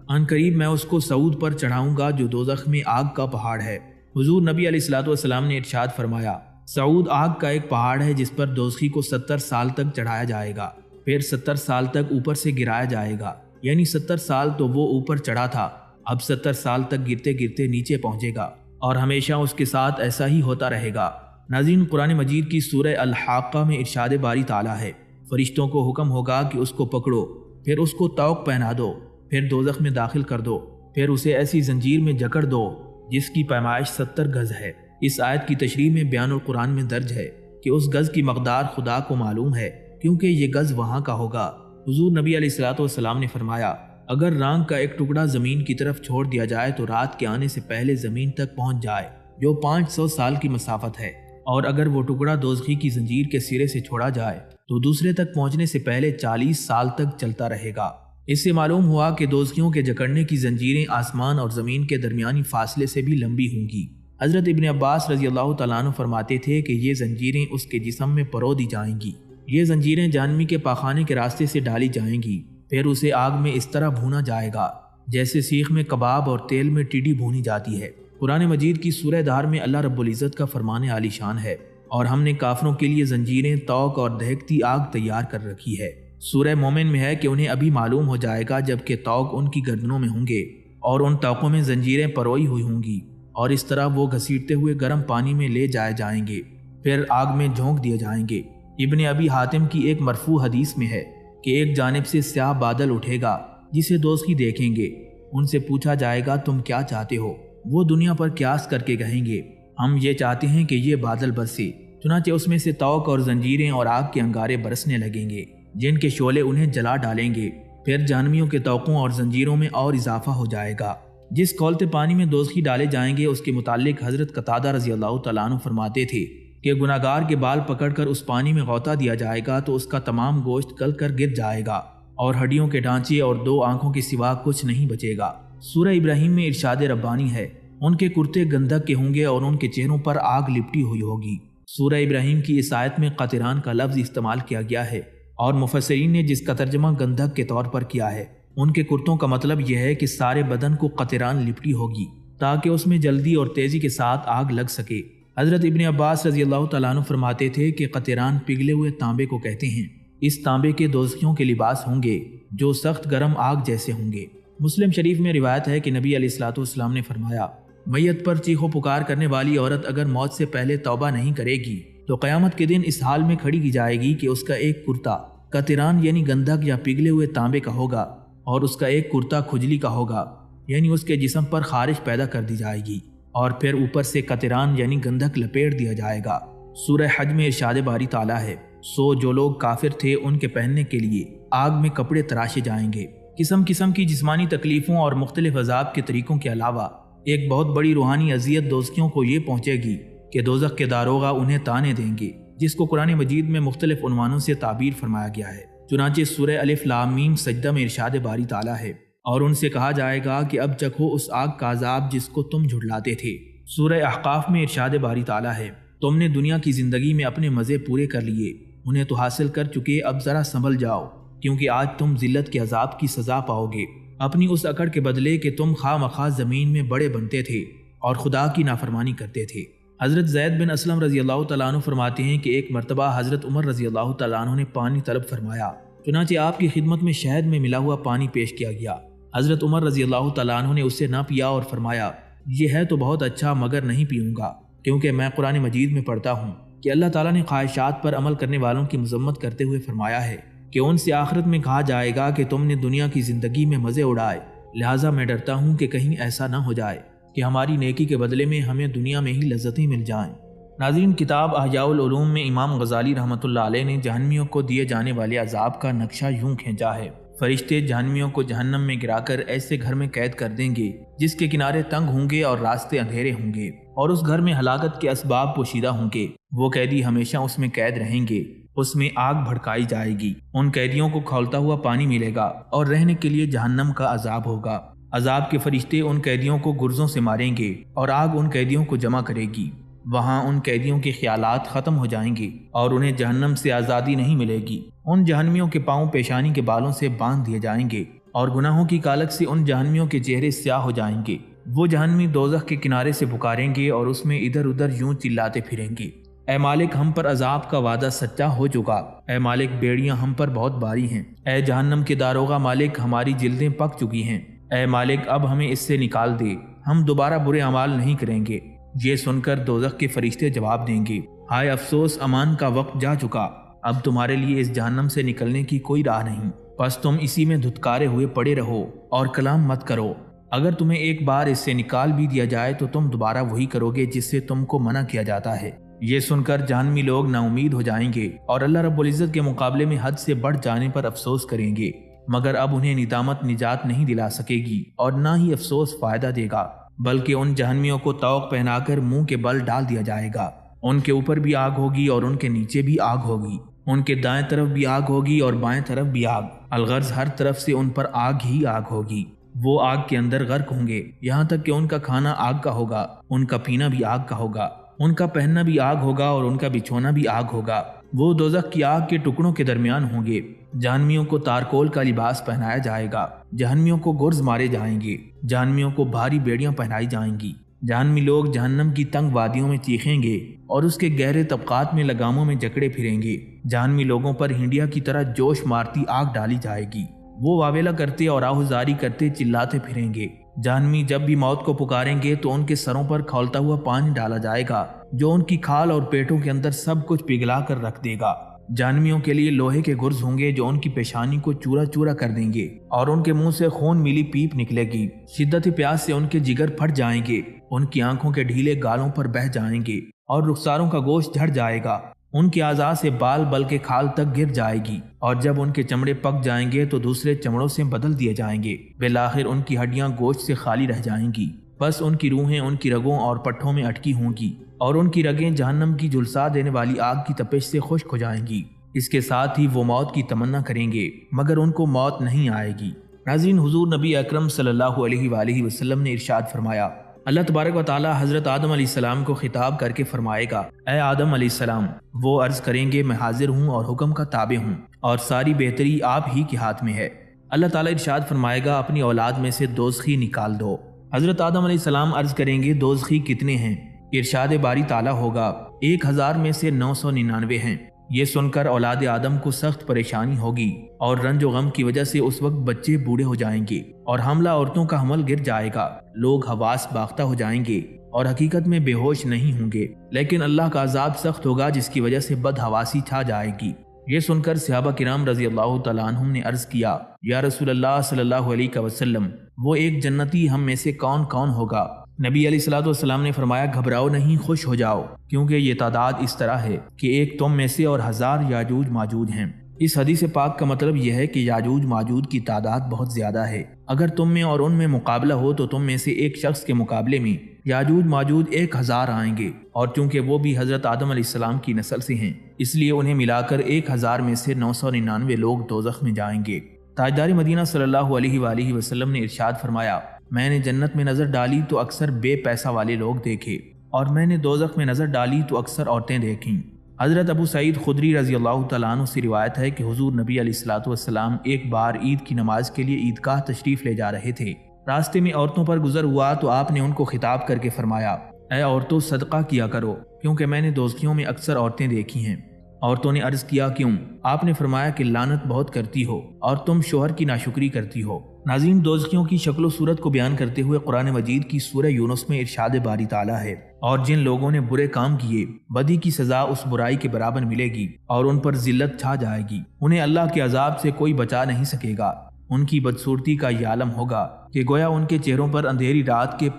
ان قریب میں اس کو صعود پر چڑھاؤں گا جو دوزخ میں آگ کا پہاڑ ہے۔ حضور نبی علیہ الصلوۃ والسلام نے ارشاد فرمایا، صعود آگ کا ایک پہاڑ ہے جس پر دوزخی کو 70 سال تک چڑھایا جائے گا، پھر 70 سال تک اوپر سے گرایا جائے گا، یعنی 70 سال تو وہ اوپر چڑھا تھا، اب 70 سال تک گرتے گرتے نیچے پہنچے گا اور ہمیشہ اس کے ساتھ ایسا ہی ہوتا رہے گا۔ ناظرین، قرآن مجید کی سورہ الحاقہ میں ارشاد باری تعالیٰ ہے، فرشتوں کو حکم ہوگا کہ اس کو پکڑو، پھر اس کو طوق پہنا دو، پھر دوزخ میں داخل کر دو، پھر اسے ایسی زنجیر میں جکڑ دو جس کی پیمائش 70 گز ہے۔ اس آیت کی تشریح میں بیان القرآن میں درج ہے کہ اس گز کی مقدار خدا کو معلوم ہے کیونکہ یہ گز وہاں کا ہوگا۔ حضور نبی علیہ الصلوۃ والسلام نے فرمایا، اگر رانگ کا ایک ٹکڑا زمین کی طرف چھوڑ دیا جائے تو رات کے آنے سے پہلے زمین تک پہنچ جائے، جو 500 سال کی مسافت ہے، اور اگر وہ ٹکڑا دوزخی کی زنجیر کے سرے سے چھوڑا جائے تو دوسرے تک پہنچنے سے پہلے 40 سال تک چلتا رہے گا۔ اس سے معلوم ہوا کہ دوزخیوں کے جکڑنے کی زنجیریں آسمان اور زمین کے درمیانی فاصلے سے بھی لمبی ہوں گی۔ حضرت ابن عباس رضی اللہ تعالیٰ عنہ فرماتے تھے کہ یہ زنجیریں اس کے جسم میں پرو دی جائیں گی، یہ زنجیریں جہنمی کے پاخانے کے راستے سے ڈالی جائیں گی، پھر اسے آگ میں اس طرح بھونا جائے گا جیسے سیخ میں کباب اور تیل میں ٹیڈی بھونی جاتی ہے۔ قرآن مجید کی سورہ دار میں اللہ رب العزت کا فرمان عالی شان ہے، اور ہم نے کافروں کے لیے زنجیریں، طوق اور دہکتی آگ تیار کر رکھی ہے۔ سورہ مومن میں ہے کہ انہیں ابھی معلوم ہو جائے گا جب کہ طوق ان کی گردنوں میں ہوں گے اور ان طوقوں میں زنجیریں پروئی ہوئی ہوں گی، اور اس طرح وہ گھسیٹتے ہوئے گرم پانی میں لے جائے جائیں گے، پھر آگ میں جھونک دیے جائیں گے۔ ابن ابی حاتم کی ایک مرفوع حدیث میں ہے کہ ایک جانب سے سیاہ بادل اٹھے گا جسے دوزخی دیکھیں گے، ان سے پوچھا جائے گا تم کیا چاہتے ہو؟ وہ دنیا پر قیاس کر کے کہیں گے ہم یہ چاہتے ہیں کہ یہ بادل برسے، چنانچہ اس میں سے طوق اور زنجیریں اور آگ کے انگارے برسنے لگیں گے جن کے شعلے انہیں جلا ڈالیں گے، پھر جہنمیوں کے طوقوں اور زنجیروں میں اور اضافہ ہو جائے گا۔ جس کھولتے پانی میں دوزخی ڈالے جائیں گے اس کے متعلق حضرت قتادہ رضی اللہ تعالیٰ عنہ فرماتے تھے کہ گناہگار کے بال پکڑ کر اس پانی میں غوطہ دیا جائے گا تو اس کا تمام گوشت گل کر گر جائے گا اور ہڈیوں کے ڈھانچے اور 2 آنکھوں کے سوا کچھ نہیں بچے گا۔ سورہ ابراہیم میں ارشاد ربانی ہے ان کے کرتے گندھک کے ہوں گے اور ان کے چہروں پر آگ لپٹی ہوئی ہوگی۔ سورہ ابراہیم کی اس آیت میں قطران کا لفظ استعمال کیا گیا ہے اور مفسرین نے جس کا ترجمہ گندھک کے طور پر کیا ہے ان کے کرتوں کا مطلب یہ ہے کہ سارے بدن کو قطران لپٹی ہوگی تاکہ اس میں جلدی اور تیزی کے ساتھ آگ لگ سکے۔ حضرت ابن عباس رضی اللہ تعالیٰ عنہ فرماتے تھے کہ قطران پگھلے ہوئے تانبے کو کہتے ہیں، اس تانبے کے دوزخیوں کے لباس ہوں گے جو سخت گرم آگ جیسے ہوں گے۔ مسلم شریف میں روایت ہے کہ نبی علیہ الصلوۃ والسلام نے فرمایا میت پر چیخ و پکار کرنے والی عورت اگر موت سے پہلے توبہ نہیں کرے گی تو قیامت کے دن اس حال میں کھڑی کی جائے گی کہ اس کا ایک کرتا قطران یعنی گندھک یا پگھلے ہوئے تانبے کا ہوگا اور اس کا ایک کرتا کھجلی کا ہوگا، یعنی اس کے جسم پر خارش پیدا کر دی جائے گی اور پھر اوپر سے قطران یعنی گندھک لپیٹ دیا جائے گا۔ سورہ حج میں ارشاد باری تعالیٰ ہے سو جو لوگ کافر تھے ان کے پہننے کے لیے آگ میں کپڑے تراشے جائیں گے۔ قسم قسم کی جسمانی تکلیفوں اور مختلف عذاب کے طریقوں کے علاوہ ایک بہت بڑی روحانی اذیت دوزخیوں کو یہ پہنچے گی کہ دوزخ کے داروغہ انہیں تانے دیں گے، جس کو قرآن مجید میں مختلف عنوانوں سے تعبیر فرمایا گیا ہے۔ چنانچہ سورہ الف لام میم سجدہ میں ارشاد باری تعالیٰ ہے اور ان سے کہا جائے گا کہ اب چکھو اس آگ کا عذاب جس کو تم جھٹلاتے تھے۔ سورہ احقاف میں ارشاد باری تعالیٰ ہے تم نے دنیا کی زندگی میں اپنے مزے پورے کر لیے، انہیں تو حاصل کر چکے، اب ذرا سنبھل جاؤ کیونکہ آج تم ذلت کے عذاب کی سزا پاؤ گے، اپنی اس اکڑ کے بدلے کہ تم خواہ مخواہ زمین میں بڑے بنتے تھے اور خدا کی نافرمانی کرتے تھے۔ حضرت زید بن اسلم رضی اللہ تعالیٰ عنہ فرماتے ہیں کہ ایک مرتبہ حضرت عمر رضی اللہ تعالیٰ عنہ نے پانی طلب فرمایا، چنانچہ آپ کی خدمت میں شہد میں ملا ہوا پانی پیش کیا گیا۔ حضرت عمر رضی اللہ تعالیٰ عنہ نے اسے نہ پیا اور فرمایا یہ ہے تو بہت اچھا مگر نہیں پیوں گا، کیونکہ میں قرآن مجید میں پڑھتا ہوں کہ اللہ تعالیٰ نے خواہشات پر عمل کرنے والوں کی مذمت کرتے ہوئے فرمایا ہے کہ ان سے آخرت میں کہا جائے گا کہ تم نے دنیا کی زندگی میں مزے اڑائے، لہٰذا میں ڈرتا ہوں کہ کہیں ایسا نہ ہو جائے کہ ہماری نیکی کے بدلے میں ہمیں دنیا میں ہی لذتیں مل جائیں۔ ناظرین، کتاب احیاء العلوم میں امام غزالی رحمۃ اللہ علیہ نے جہنمیوں کو دیے جانے والے عذاب کا نقشہ یوں کھینچا ہے۔ فرشتے جہنمیوں کو جہنم میں گرا کر ایسے گھر میں قید کر دیں گے جس کے کنارے تنگ ہوں گے اور راستے اندھیرے ہوں گے، اور اس گھر میں ہلاکت کے اسباب پوشیدہ ہوں گے۔ وہ قیدی ہمیشہ اس میں قید رہیں گے، اس میں آگ بھڑکائی جائے گی، ان قیدیوں کو کھولتا ہوا پانی ملے گا اور رہنے کے لیے جہنم کا عذاب ہوگا۔ عذاب کے فرشتے ان قیدیوں کو گرزوں سے ماریں گے اور آگ ان قیدیوں کو جمع کرے گی۔ وہاں ان قیدیوں کے خیالات ختم ہو جائیں گے اور انہیں جہنم سے آزادی نہیں ملے گی۔ ان جہنمیوں کے پاؤں پیشانی کے بالوں سے باندھ دیے جائیں گے اور گناہوں کی کالک سے ان جہنمیوں کے چہرے سیاہ ہو جائیں گے۔ وہ جہنمی دوزخ کے کنارے سے پکاریں گے اور اس میں ادھر ادھر یوں چلاتے پھریں گے، اے مالک ہم پر عذاب کا وعدہ سچا ہو چکا، اے مالک بیڑیاں ہم پر بہت باری ہیں، اے جہنم کے داروغہ مالک ہماری جلدیں پک چکی ہیں، اے مالک اب ہمیں اس سے نکال دے، ہم دوبارہ برے اعمال نہیں کریں گے۔ یہ سن کر دوزخ کے فرشتے جواب دیں گے، ہائے افسوس، امان کا وقت جا چکا، اب تمہارے لیے اس جہنم سے نکلنے کی کوئی راہ نہیں، بس تم اسی میں دھتکارے ہوئے پڑے رہو اور کلام مت کرو۔ اگر تمہیں ایک بار اس سے نکال بھی دیا جائے تو تم دوبارہ وہی کرو گے جس سے تم کو منع کیا جاتا ہے۔ یہ سن کر جہنمی لوگ نا امید ہو جائیں گے اور اللہ رب العزت کے مقابلے میں حد سے بڑھ جانے پر افسوس کریں گے، مگر اب انہیں ندامت نجات نہیں دلا سکے گی اور نہ ہی افسوس فائدہ دے گا، بلکہ ان جہنمیوں کو طوق پہنا کر منہ کے بل ڈال دیا جائے گا۔ ان کے اوپر بھی آگ ہوگی اور ان کے نیچے بھی آگ ہوگی، ان کے دائیں طرف بھی آگ ہوگی اور بائیں طرف بھی آگ، الغرض ہر طرف سے ان پر آگ ہی آگ ہوگی۔ وہ آگ کے اندر غرق ہوں گے، یہاں تک کہ ان کا کھانا آگ کا ہوگا، ان کا پینا بھی آگ کا ہوگا، ان کا پہننا بھی آگ ہوگا اور ان کا بچھونا بھی آگ ہوگا۔ وہ دوزخ کی آگ کے ٹکڑوں کے درمیان ہوں گے۔ جہنمیوں کو تارکول کا لباس پہنایا جائے گا، جہنمیوں کو گرز مارے جائیں گے، جہنمیوں کو بھاری بیڑیاں پہنائی جائیں گی، جہنمی لوگ جہنم کی تنگ وادیوں میں چیخیں گے اور اس کے گہرے طبقات میں لگاموں میں جکڑے پھریں گے۔ جہنمی لوگوں پر ہنڈیا کی طرح جوش مارتی آگ ڈالی جائے گی۔ وہ واویلا کرتے اور آہوزاری کرتے چلاتے پھریں گے۔ جہنمی جب بھی موت کو پکاریں گے تو ان کے سروں پر کھولتا ہوا پانی ڈالا جائے گا جو ان کی کھال اور پیٹوں کے اندر سب کچھ پگھلا کر رکھ دے گا۔ جہنمیوں کے لیے لوہے کے گرز ہوں گے جو ان کی پیشانی کو چورا چورا کر دیں گے اور ان کے منہ سے خون ملی پیپ نکلے گی۔ شدت پیاس سے ان کے جگر پھٹ جائیں گے، ان کی آنکھوں کے ڈھیلے گالوں پر بہہ جائیں گے اور رخساروں کا گوشت جھڑ جائے گا۔ ان کے اعضاء سے بال بلکہ کھال تک گر جائے گی اور جب ان کے چمڑے پک جائیں گے تو دوسرے چمڑوں سے بدل دیے جائیں گے۔ بالآخر ان کی ہڈیاں گوشت سے خالی رہ جائیں گی، بس ان کی روحیں ان کی رگوں اور پٹھوں میں اٹکی ہوں گی اور ان کی رگیں جہنم کی جھلسا دینے والی آگ کی تپش سے خشک ہو جائیں گی۔ اس کے ساتھ ہی وہ موت کی تمنا کریں گے مگر ان کو موت نہیں آئے گی۔ ناظرین، حضور نبی اکرم صلی اللہ علیہ وآلہ وسلم نے ارشاد فرمایا، اللہ تبارک و تعالی حضرت آدم علیہ السلام کو خطاب کر کے فرمائے گا، اے آدم علیہ السلام۔ وہ عرض کریں گے، میں حاضر ہوں اور حکم کا تابع ہوں اور ساری بہتری آپ ہی کے ہاتھ میں ہے۔ اللہ تعالیٰ ارشاد فرمائے گا، اپنی اولاد میں سے دوزخی نکال دو۔ حضرت آدم علیہ السلام عرض کریں گے، دوزخی کتنے ہیں؟ ارشاد باری تعالیٰ ہوگا، 1000 میں سے 999 ہیں۔ یہ سن کر اولاد آدم کو سخت پریشانی ہوگی اور رنج و غم کی وجہ سے اس وقت بچے بوڑھے ہو جائیں گے اور حاملہ عورتوں کا حمل گر جائے گا۔ لوگ حواس باختہ ہو جائیں گے اور حقیقت میں بے ہوش نہیں ہوں گے، لیکن اللہ کا عذاب سخت ہوگا جس کی وجہ سے بد حواسی چھا جائے گی۔ یہ سن کر صحابہ کرام رضی اللہ تعالیٰ عنہم نے عرض کیا، یا رسول اللہ صلی اللہ علیہ وسلم، وہ ایک جنتی ہم میں سے کون کون ہوگا؟ نبی علیہ الصلوۃ والسلام نے فرمایا، گھبراؤ نہیں، خوش ہو جاؤ، کیونکہ یہ تعداد اس طرح ہے کہ ایک تم میں سے اور 1000 یاجوج ماجوج ہیں۔ اس حدیث پاک کا مطلب یہ ہے کہ یاجوج ماجوج کی تعداد بہت زیادہ ہے۔ اگر تم میں اور ان میں مقابلہ ہو تو تم میں سے ایک شخص کے مقابلے میں یاجوج ماجوج 1000 آئیں گے، اور چونکہ وہ بھی حضرت آدم علیہ السلام کی نسل سے ہیں اس لیے انہیں ملا کر 1000 میں سے 999 لوگ دوزخ میں جائیں گے۔ تاجدار مدینہ صلی اللہ علیہ وآلہ وسلم نے ارشاد فرمایا، میں نے جنت میں نظر ڈالی تو اکثر بے پیسہ والے لوگ دیکھے اور میں نے دوزخ میں نظر ڈالی تو اکثر عورتیں دیکھیں۔ حضرت ابو سعید خدری رضی اللہ تعالیٰ عنہ سے روایت ہے کہ حضور نبی علیہ الصلوۃ والسلام ایک بار عید کی نماز کے لیے عیدگاہ تشریف لے جا رہے تھے۔ راستے میں عورتوں پر گزر ہوا تو آپ نے ان کو خطاب کر کے فرمایا، اے عورتوں، صدقہ کیا کرو، کیونکہ میں نے دوزخیوں میں اکثر عورتیں دیکھی ہیں۔ عورتوں نے عرض کیا، کیوں؟ آپ نے فرمایا کہ لعنت بہت کرتی ہو اور تم شوہر کی ناشکری کرتی ہو۔ ناظرین، دوزخیوں کی شکل و صورت کو بیان کرتے ہوئے قرآن مجید کی سورہ یونس میں ارشاد باری تعالیٰ ہے، اور جن لوگوں نے برے کام کیے بدی کی سزا اس برائی کے برابر ملے گی اور ان پر ذلت چھا جائے گی، انہیں اللہ کے عذاب سے کوئی بچا نہیں سکے گا۔ ان کی بدصورتی کا یہ عالم ہوگا کہ گویا ان کے چہروں پر اندھیری رات کے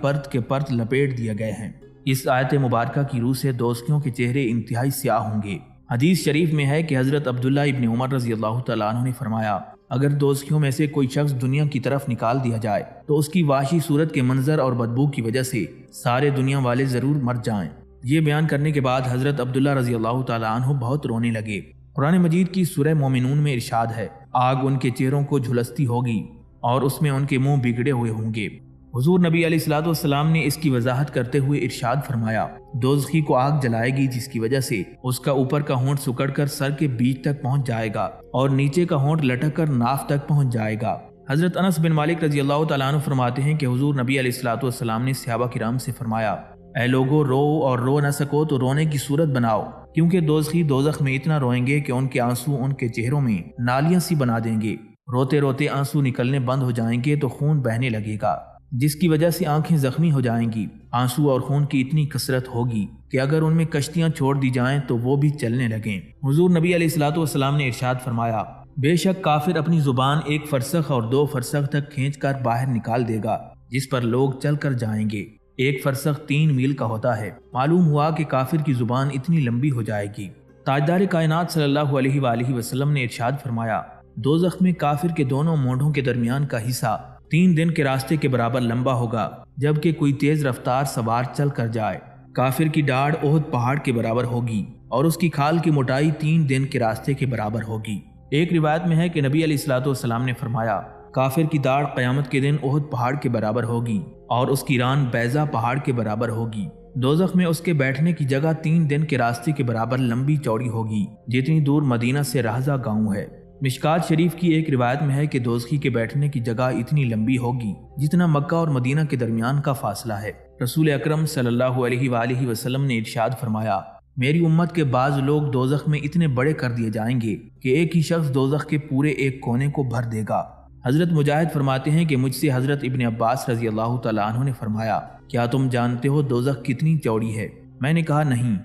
پرت لپیٹ دیے گئے ہیں۔ اس آیت مبارکہ کی روح سے دوزخیوں کے چہرے انتہائی سیاہ ہوں گے۔ حدیث شریف میں ہے کہ حضرت عبداللہ ابن عمر رضی اللہ تعالیٰ عنہ نے فرمایا، اگر دوزخیوں میں سے کوئی شخص دنیا کی طرف نکال دیا جائے تو اس کی وحشی صورت کے منظر اور بدبو کی وجہ سے سارے دنیا والے ضرور مر جائیں۔ یہ بیان کرنے کے بعد حضرت عبداللہ رضی اللہ تعالیٰ عنہ بہت رونے لگے۔ قرآن مجید کی سورہ مومنون میں ارشاد ہے، آگ ان کے چہروں کو جھلستی ہوگی اور اس میں ان کے منہ بگڑے ہوئے ہوں گے۔ حضور نبی علیہ الصلوۃ والسلام نے اس کی وضاحت کرتے ہوئے ارشاد فرمایا، دوزخی کو آگ جلائے گی جس کی وجہ سے اس کا اوپر کا ہونٹ سکڑ کر سر کے بیچ تک پہنچ جائے گا اور نیچے کا ہونٹ لٹک کر ناف تک پہنچ جائے گا۔ حضرت انس بن مالک رضی اللہ تعالیٰ عنہ فرماتے ہیں کہ حضور نبی علیہ الصلوۃ والسلام نے صحابہ کرام سے فرمایا، اے لوگو، رو اور رو نہ سکو تو رونے کی صورت بناؤ، کیونکہ دوزخی دوزخ میں اتنا روئیں گے کہ ان کے آنسو ان کے چہروں میں نالیاں سی بنا دیں گے۔ روتے روتے آنسو نکلنے بند ہو جائیں گے تو خون بہنے لگے گا، جس کی وجہ سے آنکھیں زخمی ہو جائیں گی۔ آنسو اور خون کی اتنی کثرت ہوگی کہ اگر ان میں کشتیاں چھوڑ دی جائیں تو وہ بھی چلنے لگیں۔ حضور نبی علیہ الصلوۃ والسلام نے ارشاد فرمایا، بے شک کافر اپنی زبان 1 فرسخ اور 2 فرسخ تک کھینچ کر باہر نکال دے گا، جس پر لوگ چل کر جائیں گے۔ 1 فرسخ 3 میل کا ہوتا ہے۔ معلوم ہوا کہ کافر کی زبان اتنی لمبی ہو جائے گی۔ تاجدار کائنات صلی اللہ علیہ وآلہ وسلم نے ارشاد فرمایا، دوزخ میں کافر کے دونوں مونڈھوں کے درمیان کا حصہ 3 دن کے راستے کے برابر لمبا ہوگا، جبکہ کوئی تیز رفتار سوار چل کر جائے۔ کافر کی ڈاڑھ احد پہاڑ کے برابر ہوگی اور اس کی کھال کی موٹائی 3 دن کے راستے کے برابر ہوگی۔ ایک روایت میں ہے کہ نبی علیہ الصلوۃ والسلام نے فرمایا، کافر کی داڑھ قیامت کے دن احد پہاڑ کے برابر ہوگی اور اس کی ران بیضا پہاڑ کے برابر ہوگی۔ دوزخ میں اس کے بیٹھنے کی جگہ 3 دن کے راستے کے برابر لمبی چوڑی ہوگی، جتنی دور مدینہ سے رہزہ گاؤں ہے۔ مشکات شریف کی ایک روایت میں ہے کہ دوزخی کے بیٹھنے کی جگہ اتنی لمبی ہوگی جتنا مکہ اور مدینہ کے درمیان کا فاصلہ ہے۔ رسول اکرم صلی اللہ علیہ وآلہ وسلم نے ارشاد فرمایا، میری امت کے بعض لوگ دوزخ میں اتنے بڑے کر دیے جائیں گے کہ ایک ہی شخص دوزخ کے پورے ایک کونے کو بھر دے گا۔ حضرت مجاہد فرماتے ہیں کہ مجھ سے حضرت ابن عباس رضی اللہ تعالیٰ عنہ نے فرمایا، کیا تم جانتے ہو دوزخ کتنی چوڑی ہے؟ میں نے کہا نہیں۔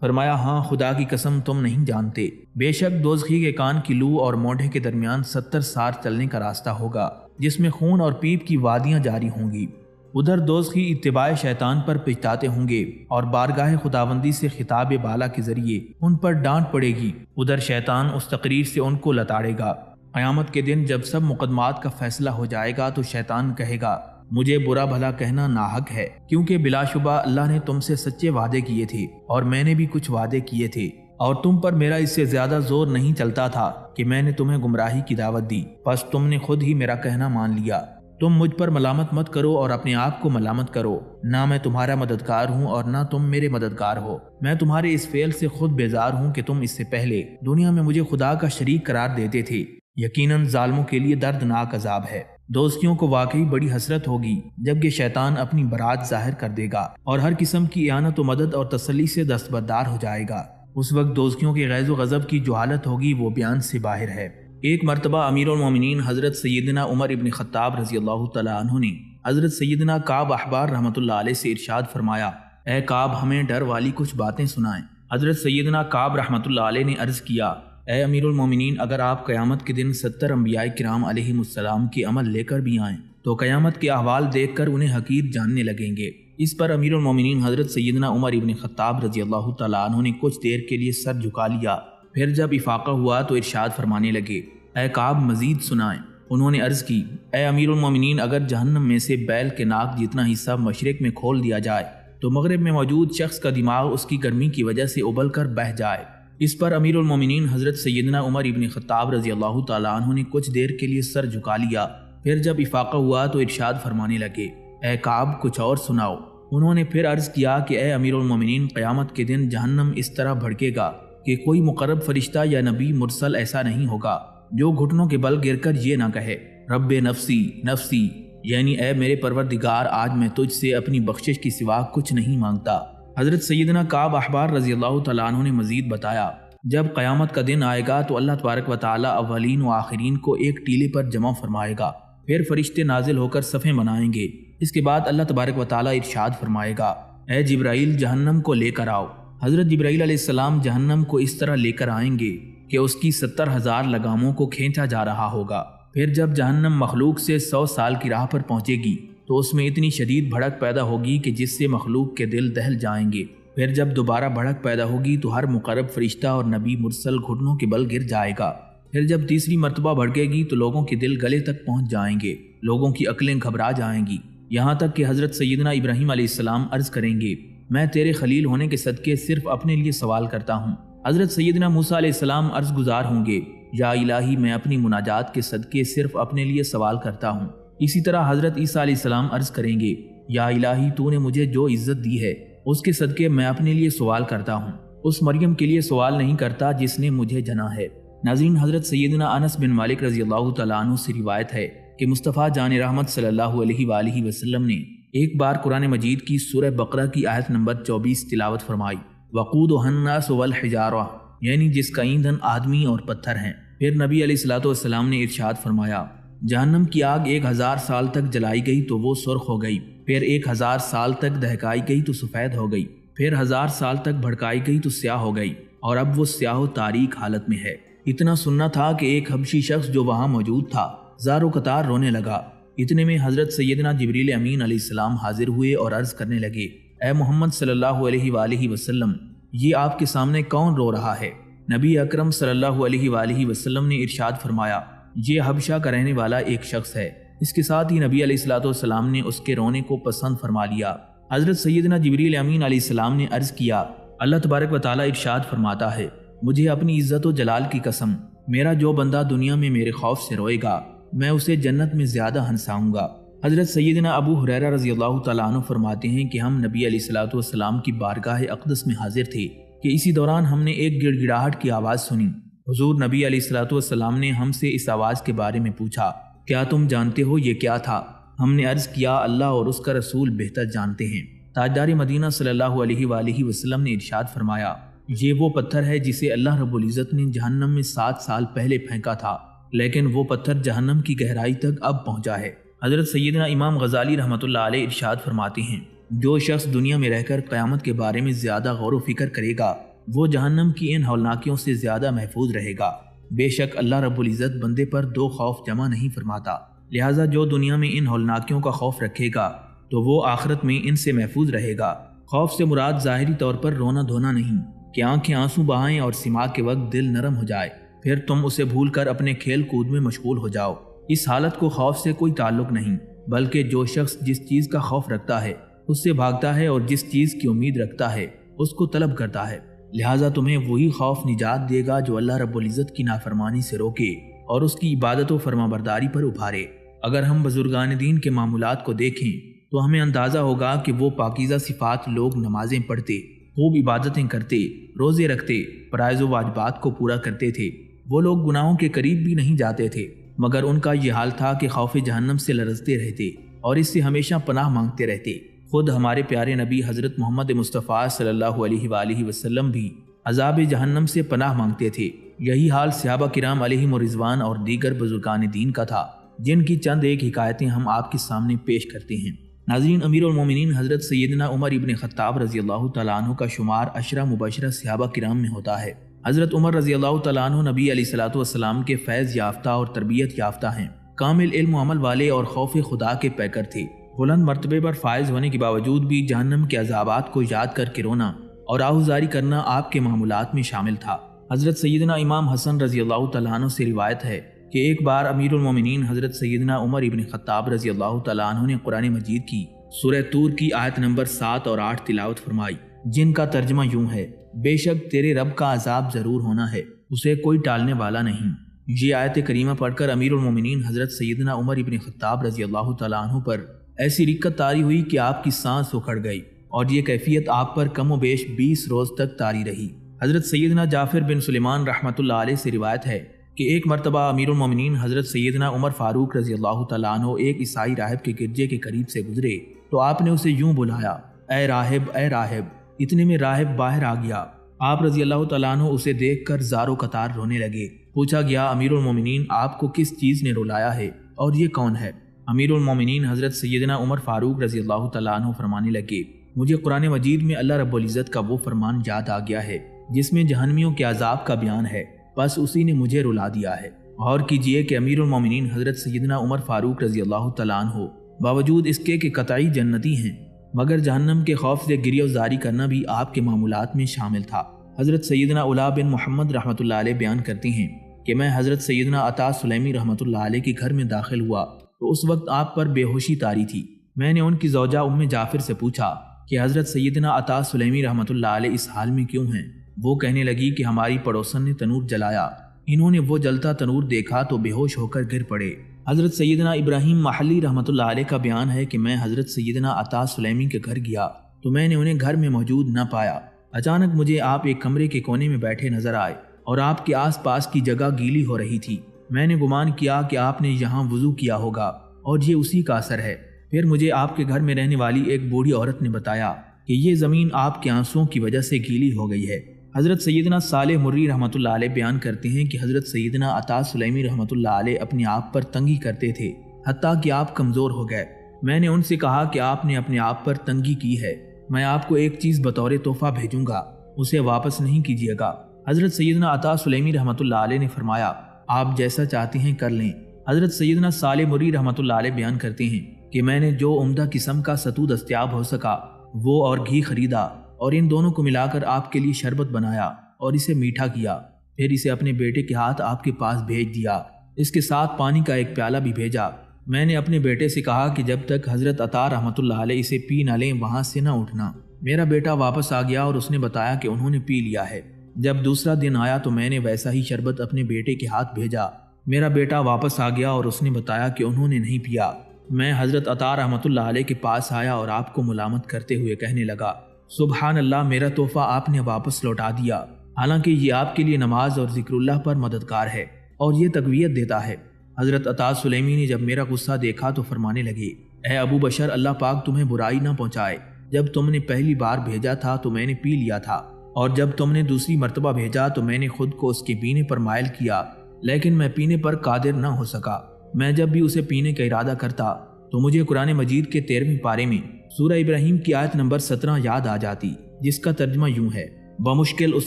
فرمایا، ہاں خدا کی قسم تم نہیں جانتے، بے شک دوزخی کے کان کی لو اور مونڈھے کے درمیان 70 سال چلنے کا راستہ ہوگا جس میں خون اور پیپ کی وادیاں جاری ہوں گی۔ ادھر دوزخی اتباع شیطان پر پچھتاتے ہوں گے اور بارگاہ خداوندی سے خطاب بالا کے ذریعے ان پر ڈانٹ پڑے گی۔ ادھر شیطان اس تقریر سے ان کو لتاڑے گا۔ قیامت کے دن جب سب مقدمات کا فیصلہ ہو جائے گا تو شیطان کہے گا، مجھے برا بھلا کہنا ناحق ہے، کیونکہ بلا شبہ اللہ نے تم سے سچے وعدے کیے تھے اور میں نے بھی کچھ وعدے کیے تھے، اور تم پر میرا اس سے زیادہ زور نہیں چلتا تھا کہ میں نے تمہیں گمراہی کی دعوت دی، بس تم نے خود ہی میرا کہنا مان لیا۔ تم مجھ پر ملامت مت کرو اور اپنے آپ کو ملامت کرو، نہ میں تمہارا مددگار ہوں اور نہ تم میرے مددگار ہو۔ میں تمہارے اس فعل سے خود بیزار ہوں کہ تم اس سے پہلے دنیا میں مجھے خدا کا شریک قرار دیتے تھے۔ یقیناً ظالموں کے لیے دردناک عذاب ہے۔ دوستیوں کو واقعی بڑی حسرت ہوگی جبکہ شیطان اپنی برات ظاہر کر دے گا اور ہر قسم کی اعانت و مدد اور تسلی سے دستبردار ہو جائے گا۔ اس وقت دوستیوں کے غیظ و غضب کی جو حالت ہوگی وہ بیان سے باہر ہے۔ ایک مرتبہ امیر المومنین حضرت سیدنا عمر ابن خطاب رضی اللہ تعالیٰ عنہ نے حضرت سیدنا کعب احبار رحمۃ اللہ علیہ سے ارشاد فرمایا، اے کعب ہمیں ڈر والی کچھ باتیں سنائیں۔ حضرت سیدنا کعب رحمۃ اللہ علیہ نے عرض کیا، اے امیر المومنین، اگر آپ قیامت کے دن 70 انبیاء کرام علیہم السلام کے عمل لے کر بھی آئیں تو قیامت کے احوال دیکھ کر انہیں حقیر جاننے لگیں گے۔ اس پر امیر المومنین حضرت سیدنا عمر ابن خطاب رضی اللہ تعالیٰ عنہ نے کچھ دیر کے لیے سر جھکا لیا، پھر جب افاقہ ہوا تو ارشاد فرمانے لگے، اے کعب مزید سنائیں۔ انہوں نے عرض کی، اے امیر المومنین، اگر جہنم میں سے بیل کے ناک جتنا حصہ مشرق میں کھول دیا جائے تو مغرب میں موجود شخص کا دماغ اس کی گرمی کی وجہ سے ابل کر بہہ جائے۔ اس پر امیر المومنین حضرت سیدنا عمر ابن خطاب رضی اللہ تعالیٰ عنہ نے کچھ دیر کے لیے سر جھکا لیا، پھر جب افاقہ ہوا تو ارشاد فرمانے لگے، اے کعب کچھ اور سناؤ۔ انہوں نے پھر عرض کیا کہ اے امیر المومنین، قیامت کے دن جہنم اس طرح بھڑکے گا کہ کوئی مقرب فرشتہ یا نبی مرسل ایسا نہیں ہوگا جو گھٹنوں کے بل گر کر یہ نہ کہے، رب نفسی نفسی، یعنی اے میرے پروردگار، آج میں تجھ سے اپنی بخشش کی سوا کچھ نہیں مانگتا۔ حضرت سیدنا کعب احبار رضی اللہ تعالیٰ عنہ نے مزید بتایا، جب قیامت کا دن آئے گا تو اللہ تبارک و تعالیٰ اولین و آخرین کو ایک ٹیلے پر جمع فرمائے گا، پھر فرشتے نازل ہو کر صفیں بنائیں گے۔ اس کے بعد اللہ تبارک و تعالیٰ ارشاد فرمائے گا، اے جبرائیل جہنم کو لے کر آؤ۔ حضرت جبرائیل علیہ السلام جہنم کو اس طرح لے کر آئیں گے کہ اس کی 70,000 لگاموں کو کھینچا جا رہا ہوگا۔ پھر جب جہنم مخلوق سے 100 سال کی راہ پر پہنچے گی تو اس میں اتنی شدید بھڑک پیدا ہوگی کہ جس سے مخلوق کے دل دہل جائیں گے۔ پھر جب دوبارہ بھڑک پیدا ہوگی تو ہر مقرب فرشتہ اور نبی مرسل گھٹنوں کے بل گر جائے گا۔ پھر جب تیسری مرتبہ بھڑکے گی تو لوگوں کے دل گلے تک پہنچ جائیں گے، لوگوں کی عقلیں گھبرا جائیں گی، یہاں تک کہ حضرت سیدنا ابراہیم علیہ السلام عرض کریں گے، میں تیرے خلیل ہونے کے صدقے صرف اپنے لیے سوال کرتا ہوں۔ حضرت سیدنا موسیٰ علیہ السلام عرض گزار ہوں گے، یا الہی میں اپنی مناجات کے صدقے صرف اپنے لیے سوال کرتا ہوں۔ اسی طرح حضرت عیسیٰ علیہ السلام عرض کریں گے، یا الہی تو نے مجھے جو عزت دی ہے اس کے صدقے میں اپنے لیے سوال کرتا ہوں، اس مریم کے لیے سوال نہیں کرتا جس نے مجھے جنا ہے۔ ناظرین، حضرت سیدنا انس بن مالک رضی اللہ تعالیٰ عنہ سے روایت ہے کہ مصطفیٰ جان رحمت صلی اللہ علیہ وآلہ وسلم نے ایک بار قرآن مجید کی سورہ بقرہ کی آیت نمبر 24 تلاوت فرمائی، وقودھا الناس والحجارہ، یعنی جس کا ایندھن آدمی اور پتھر ہیں۔ پھر نبی علیہ الصلوۃ والسلام نے ارشاد فرمایا، جہنم کی آگ 1000 سال تک جلائی گئی تو وہ سرخ ہو گئی، پھر 1000 سال تک دہکائی گئی تو سفید ہو گئی، پھر 1000 سال تک بھڑکائی گئی تو سیاہ ہو گئی، اور اب وہ سیاہ و تاریک حالت میں ہے۔ اتنا سننا تھا کہ ایک حبشی شخص جو وہاں موجود تھا زار و قطار رونے لگا۔ اتنے میں حضرت سیدنا جبریل امین علیہ السلام حاضر ہوئے اور عرض کرنے لگے، اے محمد صلی اللہ علیہ وآلہ وسلم، یہ آپ کے سامنے کون رو رہا ہے؟ نبی اکرم صلی اللہ علیہ وآلہ وسلم نے ارشاد فرمایا، یہ حبشہ کا رہنے والا ایک شخص ہے۔ اس کے ساتھ ہی نبی علیہ الصلوۃ والسلام نے اس کے رونے کو پسند فرما لیا۔ حضرت سیدنا جبریل امین علیہ السلام نے عرض کیا، اللہ تبارک و تعالیٰ ارشاد فرماتا ہے، مجھے اپنی عزت و جلال کی قسم، میرا جو بندہ دنیا میں میرے خوف سے روئے گا میں اسے جنت میں زیادہ ہنساؤں گا۔ حضرت سیدنا ابو ہریرہ رضی اللہ تعالیٰ عنہ فرماتے ہیں کہ ہم نبی علیہ الصلوۃ والسلام کی بارگاہ اقدس میں حاضر تھے کہ اسی دوران ہم نے ایک گڑ گڑاہٹ کی آواز سنی۔ حضور نبی علیہ الصلوۃ والسلام نے ہم سے اس آواز کے بارے میں پوچھا، کیا تم جانتے ہو یہ کیا تھا؟ ہم نے عرض کیا، اللہ اور اس کا رسول بہتر جانتے ہیں۔ تاجدار مدینہ صلی اللہ علیہ وآلہ وسلم نے ارشاد فرمایا، یہ وہ پتھر ہے جسے اللہ رب العزت نے جہنم میں 7 سال پہلے پھینکا تھا، لیکن وہ پتھر جہنم کی گہرائی تک اب پہنچا ہے۔ حضرت سیدنا امام غزالی رحمۃ اللہ علیہ ارشاد فرماتے ہیں، جو شخص دنیا میں رہ کر قیامت کے بارے میں زیادہ غور و فکر کرے گا وہ جہنم کی ان ہولناکیوں سے زیادہ محفوظ رہے گا۔ بے شک اللہ رب العزت بندے پر 2 خوف جمع نہیں فرماتا، لہٰذا جو دنیا میں ان ہولناکیوں کا خوف رکھے گا تو وہ آخرت میں ان سے محفوظ رہے گا۔ خوف سے مراد ظاہری طور پر رونا دھونا نہیں کہ آنکھیں آنسو بہائیں اور سماع کے وقت دل نرم ہو جائے، پھر تم اسے بھول کر اپنے کھیل کود میں مشغول ہو جاؤ۔ اس حالت کو خوف سے کوئی تعلق نہیں، بلکہ جو شخص جس چیز کا خوف رکھتا ہے اس سے بھاگتا ہے اور جس چیز کی امید رکھتا ہے اس کو طلب کرتا ہے، لہٰذا تمہیں وہی خوف نجات دے گا جو اللہ رب العزت کی نافرمانی سے روکے اور اس کی عبادت و فرمانبرداری پر ابھارے۔ اگر ہم بزرگان دین کے معمولات کو دیکھیں تو ہمیں اندازہ ہوگا کہ وہ پاکیزہ صفات لوگ نمازیں پڑھتے، خوب عبادتیں کرتے، روزے رکھتے، فرائض و واجبات کو پورا کرتے تھے۔ وہ لوگ گناہوں کے قریب بھی نہیں جاتے تھے، مگر ان کا یہ حال تھا کہ خوف جہنم سے لرزتے رہتے اور اس سے ہمیشہ پناہ مانگتے رہتے۔ خود ہمارے پیارے نبی حضرت محمد مصطفیٰ صلی اللہ علیہ وآلہ وسلم بھی عذاب جہنم سے پناہ مانگتے تھے۔ یہی حال صحابہ کرام علیہم رضوان اور دیگر بزرگان دین کا تھا، جن کی چند ایک حکایتیں ہم آپ کے سامنے پیش کرتے ہیں۔ ناظرین، امیر المومنین حضرت سیدنا عمر ابن خطاب رضی اللہ تعالیٰ عنہ کا شمار عشرہ مبشرہ صحابہ کرام میں ہوتا ہے۔ حضرت عمر رضی اللہ تعالیٰ عنہ نبی علیہ الصلوۃ والسلام کے فیض یافتہ اور تربیت یافتہ ہیں، کامل علم و عمل والے اور خوف خدا کے پیکر تھے۔ بلند مرتبے پر فائز ہونے کے باوجود بھی جہنم کے عذابات کو یاد کر کے رونا اور آہوزاری کرنا آپ کے معمولات میں شامل تھا۔ حضرت سیدنا امام حسن رضی اللہ تعالیٰ عنہ سے روایت ہے کہ ایک بار امیر المومنین حضرت سیدنا عمر ابن خطاب رضی اللہ تعالیٰ عنہ نے قرآن مجید کی سورہ طور کی آیت نمبر 7 اور 8 تلاوت فرمائی، جن کا ترجمہ یوں ہے، بے شک تیرے رب کا عذاب ضرور ہونا ہے، اسے کوئی ٹالنے والا نہیں۔ یہ آیت کریمہ پڑھ کر امیر المومنین حضرت سیدنا عمر ابن خطاب رضی اللہ تعالیٰ عنہ پر ایسی رکت طاری ہوئی کہ آپ کی سانس اکھڑ گئی، اور یہ کیفیت آپ پر کم و بیش 20 روز تک طاری رہی۔ حضرت سیدنا جعفر بن سلیمان رحمۃ اللہ علیہ سے روایت ہے کہ ایک مرتبہ امیر المومنین حضرت سیدنا عمر فاروق رضی اللہ تعالیٰ عنہ ایک عیسائی راہب کے گرجے کے قریب سے گزرے تو آپ نے اسے یوں بلایا، اے راہب، اے راہب۔ اتنے میں راہب باہر آ گیا۔ آپ رضی اللہ تعالیٰ عنہ اسے دیکھ کر زار و قطار رونے لگے۔ پوچھا گیا، امیر المومنین آپ کو کس چیز نے رلایا ہے اور یہ کون ہے؟ امیر المومنین حضرت سیدنا عمر فاروق رضی اللہ تعالیٰ عنہ فرمانے لگے، مجھے قرآن مجید میں اللہ رب العزت کا وہ فرمان یاد آ گیا ہے جس میں جہنمیوں کے عذاب کا بیان ہے، بس اسی نے مجھے رلا دیا ہے۔ غور کیجئے کہ امیر المومنین حضرت سیدنا عمر فاروق رضی اللہ تعالیٰ عنہ باوجود اس کے کہ قطعی جنتی ہیں، مگر جہنم کے خوف سے گریہ وزاری کرنا بھی آپ کے معمولات میں شامل تھا۔ حضرت سیدنا علا بن محمد رحمۃ اللہ علیہ بیان کرتے ہیں کہ میں حضرت سیدنا عطا سلیمی رحمۃ اللہ علیہ کے گھر میں داخل ہوا تو اس وقت آپ پر بے ہوشی طاری تھی۔ میں نے ان کی زوجہ ام جعفر سے پوچھا کہ حضرت سیدنا عطا سلیمی رحمۃ اللہ علیہ اس حال میں کیوں ہیں؟ وہ کہنے لگی کہ ہماری پڑوسن نے تنور جلایا، انہوں نے وہ جلتا تنور دیکھا تو بے ہوش ہو کر گر پڑے۔ حضرت سیدنا ابراہیم محلی رحمۃ اللہ علیہ کا بیان ہے کہ میں حضرت سیدنا عطا سلیمی کے گھر گیا تو میں نے انہیں گھر میں موجود نہ پایا۔ اچانک مجھے آپ ایک کمرے کے کونے میں بیٹھے نظر آئے اور آپ کے آس پاس کی جگہ گیلی ہو رہی تھی۔ میں نے گمان کیا کہ آپ نے یہاں وضو کیا ہوگا اور یہ اسی کا اثر ہے۔ پھر مجھے آپ کے گھر میں رہنے والی ایک بوڑھی عورت نے بتایا کہ یہ زمین آپ کے آنسوؤں کی وجہ سے گیلی ہو گئی ہے۔ حضرت سیدنا صالح مری رحمۃ اللہ علیہ بیان کرتے ہیں کہ حضرت سیدنا عطا سلیمی رحمۃ اللہ علیہ اپنے آپ پر تنگی کرتے تھے، حتیٰ کہ آپ کمزور ہو گئے۔ میں نے ان سے کہا کہ آپ نے اپنے آپ پر تنگی کی ہے، میں آپ کو ایک چیز بطور تحفہ بھیجوں گا، اسے واپس نہیں کیجیے گا۔ حضرت سیدنا عطا سلیمی رحمۃ اللہ علیہ نے فرمایا، آپ جیسا چاہتے ہیں کر لیں۔ حضرت سیدنا صالح مری رحمۃ اللہ علیہ بیان کرتے ہیں کہ میں نے جو عمدہ قسم کا ستو دستیاب ہو سکا وہ اور گھی خریدا اور ان دونوں کو ملا کر آپ کے لیے شربت بنایا اور اسے میٹھا کیا، پھر اسے اپنے بیٹے کے ہاتھ آپ کے پاس بھیج دیا۔ اس کے ساتھ پانی کا ایک پیالہ بھی بھیجا۔ میں نے اپنے بیٹے سے کہا کہ جب تک حضرت عطا رحمۃ اللہ علیہ اسے پی نہ لیں وہاں سے نہ اٹھنا۔ میرا بیٹا واپس آ گیا اور اس نے بتایا کہ انہوں نے پی لیا ہے۔ جب دوسرا دن آیا تو میں نے ویسا ہی شربت اپنے بیٹے کے ہاتھ بھیجا۔ میرا بیٹا واپس آ گیا اور اس نے بتایا کہ انہوں نے نہیں پیا۔ میں حضرت عطا رحمۃ اللہ علیہ کے پاس آیا اور آپ کو ملامت کرتے ہوئے کہنے لگا، سبحان اللہ، میرا تحفہ آپ نے واپس لوٹا دیا، حالانکہ یہ آپ کے لیے نماز اور ذکر اللہ پر مددگار ہے اور یہ تقویت دیتا ہے۔ حضرت عطا سلیمی نے جب میرا غصہ دیکھا تو فرمانے لگے، اے ابو بشر، اللہ پاک تمہیں برائی نہ پہنچائے، جب تم نے پہلی بار بھیجا تھا تو میں نے پی لیا تھا، اور جب تم نے دوسری مرتبہ بھیجا تو میں نے خود کو اس کے پینے پر مائل کیا، لیکن میں پینے پر قادر نہ ہو سکا۔ میں جب بھی اسے پینے کا ارادہ کرتا تو مجھے قرآن مجید کے 13ویں پارے میں سورہ ابراہیم کی آیت نمبر 17 یاد آ جاتی، جس کا ترجمہ یوں ہے: بمشکل اس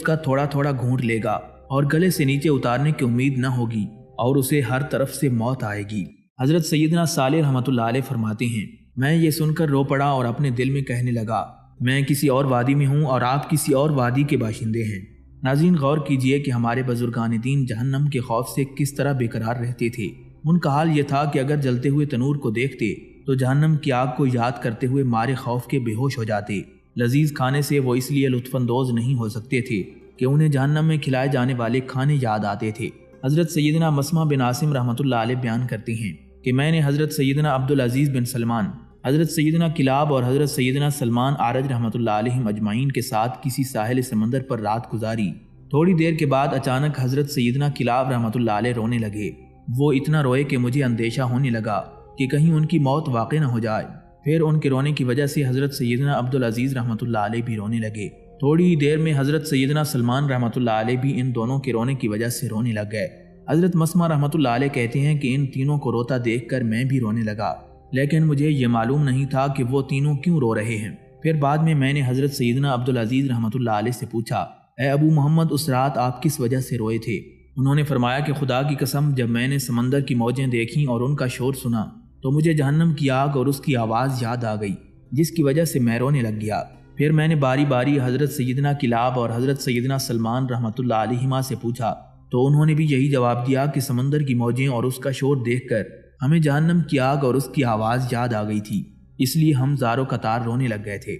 کا تھوڑا تھوڑا گھونٹ لے گا اور گلے سے نیچے اتارنے کی امید نہ ہوگی، اور اسے ہر طرف سے موت آئے گی۔ حضرت سیدنا صالح رحمۃ اللہ علیہ فرماتے ہیں، میں یہ سن کر رو پڑا اور اپنے دل میں کہنے لگا، میں کسی اور وادی میں ہوں اور آپ کسی اور وادی کے باشندے ہیں۔ ناظرین، غور کیجئے کہ ہمارے بزرگان دین جہنم کے خوف سے کس طرح بے قرار رہتے تھے۔ ان کا حال یہ تھا کہ اگر جلتے ہوئے تنور کو دیکھتے تو جہنم کی آگ کو یاد کرتے ہوئے مارے خوف کے بے ہوش ہو جاتے۔ لذیذ کھانے سے وہ اس لیے لطف اندوز نہیں ہو سکتے تھے کہ انہیں جہنم میں کھلائے جانے والے کھانے یاد آتے تھے۔ حضرت سیدنا مسمع بن عاصم رحمۃ اللہ علیہ بیان کرتے ہیں کہ میں نے حضرت سیدنا عبدالعزیز بن سلمان، حضرت سیدنا کلاب اور حضرت سیدنا سلمان عارج رحمۃ اللہ علیہ اجمعین کے ساتھ کسی ساحل سمندر پر رات گزاری۔ تھوڑی دیر کے بعد اچانک حضرت سیدنا کلاب رحمۃ اللہ علیہ رونے لگے۔ وہ اتنا روئے کہ مجھے اندیشہ ہونے لگا کہ کہیں ان کی موت واقع نہ ہو جائے۔ پھر ان کے رونے کی وجہ سے حضرت سیدنا عبدالعزیز رحمۃ اللہ علیہ بھی رونے لگے۔ تھوڑی ہی دیر میں حضرت سیدنا سلمان رحمۃ اللہ علیہ بھی ان دونوں کے رونے کی وجہ سے رونے لگ گئے۔ حضرت مسمع رحمۃ اللہ علیہ کہتے ہیں کہ ان تینوں کو روتا دیکھ کر میں بھی رونے لگا، لیکن مجھے یہ معلوم نہیں تھا کہ وہ تینوں کیوں رو رہے ہیں۔ پھر بعد میں نے حضرت سیدنا عبدالعزیز رحمۃ اللہ علیہ سے پوچھا، اے ابو محمد، اس رات آپ کس وجہ سے روئے تھے؟ انہوں نے فرمایا کہ خدا کی قسم، جب میں نے سمندر کی موجیں دیکھیں اور ان کا شور سنا تو مجھے جہنم کی آگ اور اس کی آواز یاد آ گئی، جس کی وجہ سے میں رونے لگ گیا۔ پھر میں نے باری باری حضرت سیدنا کلاب اور حضرت سیدنا سلمان رحمۃ اللہ علیہما سے پوچھا تو انہوں نے بھی یہی جواب دیا کہ سمندر کی موجیں اور اس کا شور دیکھ کر ہمیں جہنم کی آگ اور اس کی آواز یاد آ گئی تھی، اس لیے ہم زارو قطار رونے لگ گئے تھے۔